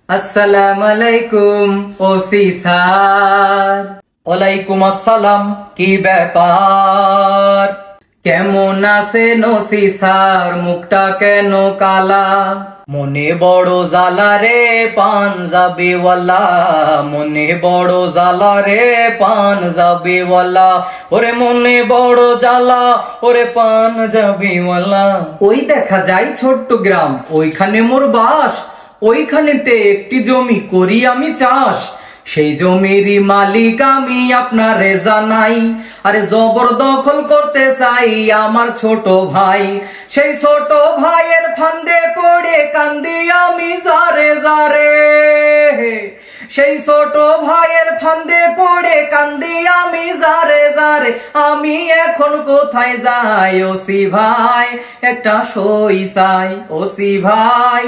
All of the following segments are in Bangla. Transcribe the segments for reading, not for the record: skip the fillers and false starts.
আসসালামু আলাইকুম ওসি স্যার। ওয়ালাইকুম আসসালাম। কি ব্যাপার? কেমন আছেন ওসি স্যার? মুখটা কেন কালা? মনে বড় জ্বালা রে পাঞ্জাবিওয়ালা, মনে বড় জ্বালা রে পাঞ্জাবিওয়ালা, ওরে মনে বড় জ্বালা ওরে পাঞ্জাবিওয়ালা। ওই দেখা যায় ছোট্ট গ্রাম, ওইখানে মোর বাস। ওইখানেতে একটি জমি করি আমি চাষ। সেই জমিরই মালিক আমি, আপনারে জানাই। আরে জবরদখল করতে চাই আমার ছোট ভাই। সেই ছোট ভাইয়ের ফান্দে পড়ে কান্দি আমি জারে জারে। সেই ছোট ভাইয়ের ফান্দে পড়ে কান্দি আমি জারে জারে। আমি এখন কোথায় যাই ওসি ভাই? একটা সই চাই ওসি ভাই,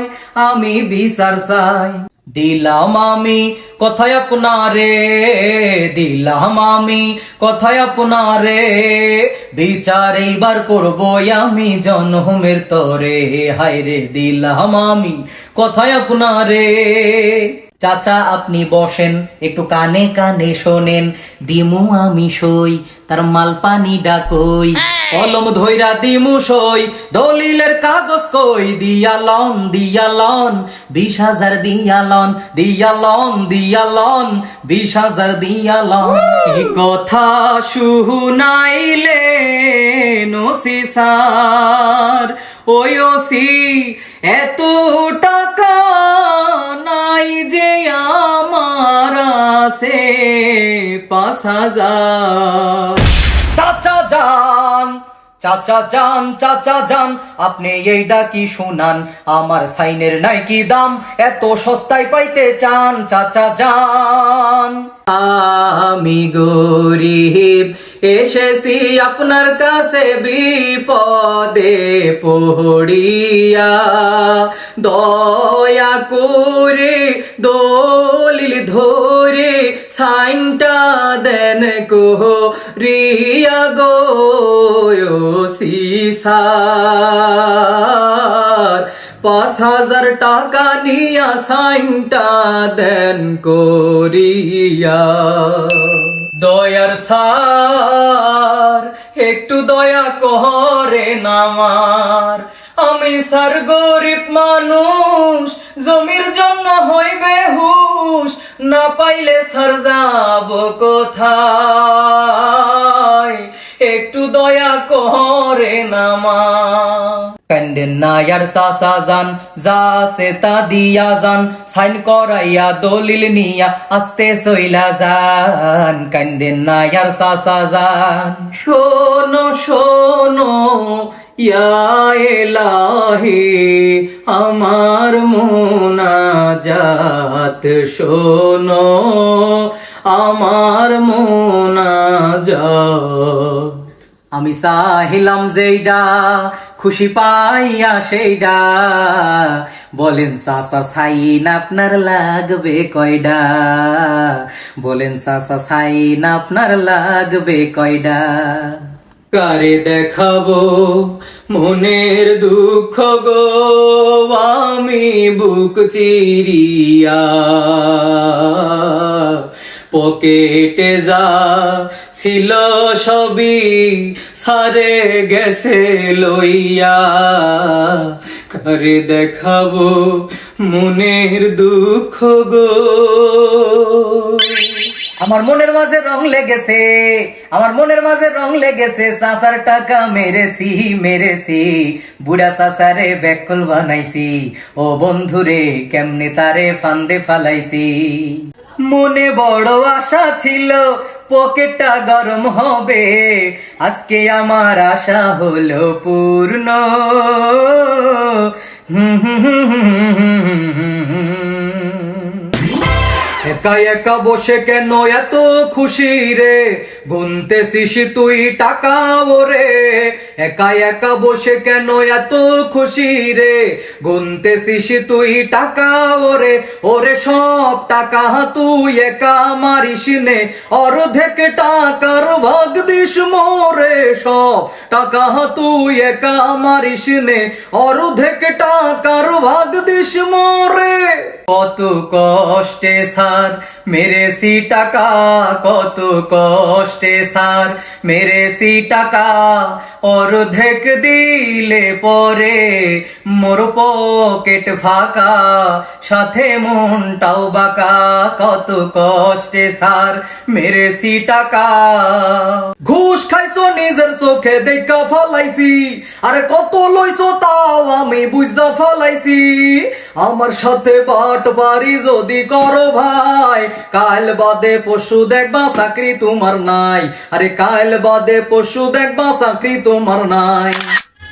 আমি বিচার চাই। দিলাম আমি কথায় আপনারে, দিলাম আমি কথায় আপনারে, বিচার এইবার করবো আমি জনমের তরে। হায়রে দিলাম আমি কথায় আপনারে। চাচা আপনি বসেন, একটু কানে কানে শোনেন, দিমু আমি সই, তার মাল পানি ডাকই, কলম ধইরা দিমু সই, দলিলের কাগজ কই, দিয়ালন দিয়ালন 20,000 দিয়ালন, দিয়ালন দিয়ালন 20,000 দিয়ালন। কি কথা শুনাইলে ওসি স্যার? ওই ওসি এত টাকা নাই যে আমার আছে 5,000। চাচা যান, চাচা যান, চাচা যান, আপনি এইটা কি শুনান? আমার সাইনের নাই কি দাম, এত সস্তায় পাইতে চান? চাচা যান। আমি গরিব এসেছি আপনার কাছে বিপদে পড়িয়া, দয়া করে দলিল ধরে সাইনটা দেন কো রিয়া গো ওসি স্যার। 5,000 টাকা নিয়া সাইনটা দেন করিয়া। দয়ার স্যার একটু দয়া করেন আমার, আমি স্যার গরিব মানুষ, জমির জন্য হইবে হুশ, না পাইলে স্যার যাব কোথায়? একটু দয়া করেন আমার। কান্দেন না ইয়ার চাচা যান, যা সে তা দিয়া যান, সাইন করাইয়া দলিল নিয়া আস্তে চইলা যান। কান্দেন না ইয়ার চাচা যান। শোনো শোনো ইয়া এলাহি, আমার মোনাজাত শোনো, আমার মোনাজাত। আমি চাহিলাম যেইডা, খুশি পাইয়া সেইডা, বলেন চাচা সাইন আপনার লাগবে কয়ডা? বলেন চাচা সাইন আপনার লাগবে কয়ডা? কারে দেখাবো মনের দুঃখ গো, আমি বুক চিরিয়া, পকেটে যা ছিল সবই সারে গেছে লইয়া। কারে দেখাবো মনের দুঃখ গো। আমার মনের মাঝে রং লেগেছে, আমার মনের মাঝে রং লেগেছে, চাচার টাকা মেরেছি মেরেছি, বুড়া চাচারে ব্যাকল বানাইছি, ও বন্ধুরে কেমনে তারে ফান্দে ফালাইছি। মনে বড় আশা ছিল পকেটটা গরম হবে, আজকে আমার আশা হলো পূর্ণ। একা একা বসে কেন এত খুশি রে, গুনতেছিস তুই টাকা ওরে। একা একা বসে কেন এত খুশি রে, গুনতেছিস তুই টাকা ওরে। ওরে সব টাকা তুই একা মারিস নে, অর্ধেক টাকার ভাগ দিস মোরে। সব টাকা তুই একা মারিস নে, অর্ধেক টাকার ভাগ দিস মোরে। কত কষ্টে স্যার মেরেছি টাকা, কত কষ্টে স্যার মেরেছি টাকা, অর্ধেক দিলে পরে মোর পকেট ফাঁকা, সাথে মনটাও বাঁকা, কত কষ্টে স্যার মেরেছি টাকা। ঘুষ খাইছো নিজের চোখে দেখা ফালাইছি, আরে কত লইছো তাও আমি বুঝা ফালাইছি। আমার সাথে বাটবারি যদি করো ভাই, কাল বাদে পশু দেখবা চাকরি তোমার নাই, আরে কাল বাদে পশু দেখবা চাকরি তোমার নাই।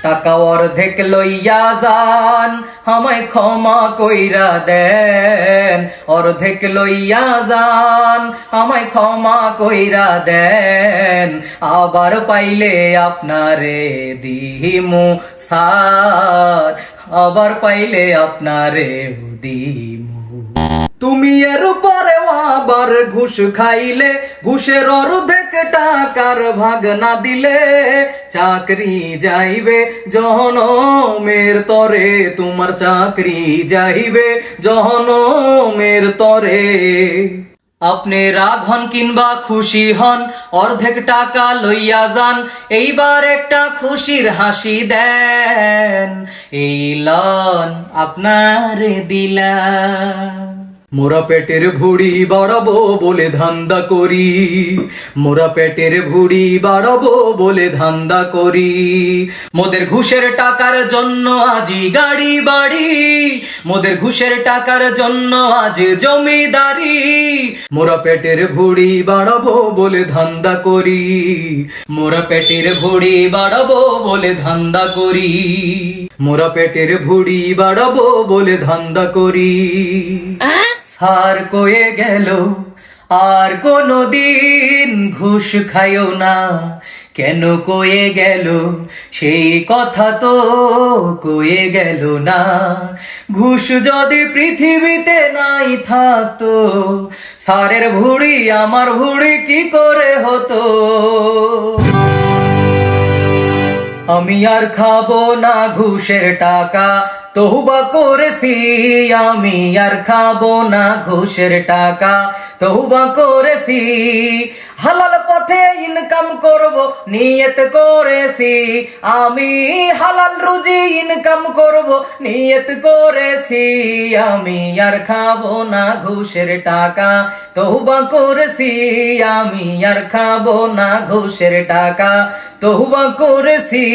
টাকা অর্ধেক লইয়া যান, আমায় ক্ষমা কইরা দেন, অর্ধেক লইয়া যান, আমায় ক্ষমা কইরা দেন, আবার পাইলে আপনারে দিমু সার, আবার পাইলে আপনারে দিমু। তুমি এর উপরে আবার ঘুষ খাইলে, ঘুষের অর্ধেক টাকার ভাগ না দিলে, চাকরি যাইবে জনমের তরে, তোমার চাকরি যাইবে জনমের তরে। আপনি রাগ হন কিংবা খুশি হন, অর্ধেক টাকা লইয়া যান, এইবার একটা খুশির হাসি দেন, এই লন আপনারে দিলাম। মোরা পেটের ভুড়ি বাড়াবো বলে ধান্দা করি, মোরা পেটের ভুড়ি বাড়াবো বলে ধান্দা করি, মোদের ঘুষের টাকার জন্য আজি গাড়ি বাড়ি, মোদের ঘুষের টাকার জন্য আজ জমিদারি, মোরা পেটের ভুড়ি বাড়াবো বলে ধান্দা করি, মোরা পেটের ভুড়ি বাড়াবো বলে ধান্দা করি, মোরা পেটের ভুড়ি বাড়াবো বলে ধান্দা করি। স্যার কয়ে গেল আর কোনো দিন ঘুষ খাইও না, কেন কয়ে গেল সেই কথা তো কয়ে গেল না। ঘুষ যদি পৃথিবীতে নাই থাকতো, স্যারের ভুড়ি আমার ভুড়ি কি করে হতো। আমি আর খাবো না ঘুষের টাকা, তওবা করেছি আমি আর খাবো না ঘুষের টাকা, তওবা করেছি। হালাল পথে ইনকাম করব নিয়ত করেছি, আমি হালাল রুজি ইনকাম করব নিয়ত করেছি, আমি আর খাবো না ঘুষের টাকা, তওবা করেছি, আমি আর খাবো না ঘুষের টাকা, তওবা করেছি।